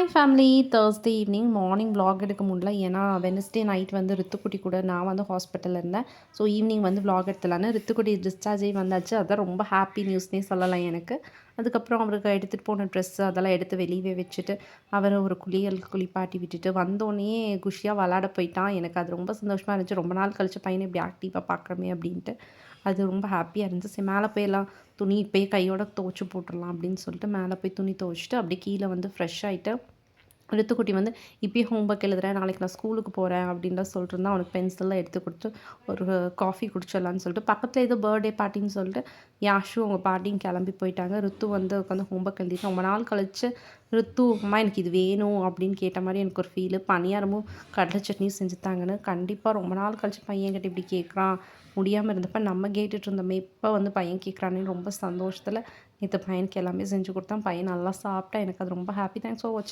Hi family. Thursday evening morning vlog எடுக்க முடியல. ஏன்னா வெட்னஸ்டே நைட் வந்து ரித்துக்குட்டி கூட நான் வந்து ஹாஸ்பிட்டலில் இருந்தேன். ஸோ ஈவினிங் வந்து vlog எடுத்துலான்னு ரித்துக்குட்டி டிஸ்சார்ஜ் ஆகி வந்தாச்சு. அதான் ரொம்ப ஹாப்பி நியூஸ்னே சொல்லலாம் எனக்கு. அதுக்கப்புறம் அவருக்கு எடுத்துகிட்டு போன ட்ரெஸ்ஸு அதெல்லாம் எடுத்து வெளியவே வச்சுட்டு அவரை ஒரு குளிப்பாட்டி விட்டுட்டு வந்தோடனே குஷியாக விளாட போயிட்டான். எனக்கு அது ரொம்ப சந்தோஷமாக இருந்துச்சு. ரொம்ப நாள் கழிச்சு பையனை இப்படி ஆக்டிவாக பார்க்குறோமே அப்படின்ட்டு. அது ரொம்ப ஹாப்பியாக இருந்துச்சு. சரி மேலே போய் எல்லாம் துணி இப்போயே கையோட துவைச்சு போட்டுடலாம் அப்படின்னு சொல்லிட்டு மேலே போய் துணி துவைச்சிட்டு அப்படியே கீழே வந்து ஃப்ரெஷ் ஆகிட்டு ரித்துக்குட்டி வந்து இப்பயே ஹோம்ஒர்க் எழுதுறேன், நாளைக்கு நான் ஸ்கூலுக்கு போகிறேன் அப்படின்லாம் சொல்லிட்டு இருந்தான். அவனுக்கு பென்சில்லாம் எடுத்து கொடுத்து ஒரு காஃபி குடிச்சிடலான்னு சொல்லிட்டு பக்கத்தில் ஏதோ பர்த்டே பார்ட்டின்னு சொல்லிட்டு யாஷு அவங்க பாட்டியும் கிளம்பி போயிட்டாங்க. ரித்து வந்து உட்காந்து ஹோம்ஒர்க் எழுதிட்டு ரொம்ப நாள் கழிச்சு ரித்து அம்மா எனக்கு இது வேணும் அப்படின்னு கேட்ட மாதிரி எனக்கு ஒரு ஃபீலு. பணியாரமும் கடலை சட்னியும் செஞ்சுத்தாங்கன்னு. கண்டிப்பாக ரொம்ப நாள் கழிச்சு பையன் கிட்ட இப்படி கேட்குறான். முடியாமல் இருந்தப்ப நம்ம கேட்டுட்டு இருந்தோமே, இப்போ வந்து பையன் கேட்குறானே ரொம்ப சந்தோஷத்தில் நேற்று பையனுக்கு எல்லாமே செஞ்சு கொடுத்தேன். பையன் நல்லா சாப்பிட்டா. எனக்கு அது ரொம்ப ஹாப்பி. தேங்க்ஸ் ஃபார் வாட்சிங்.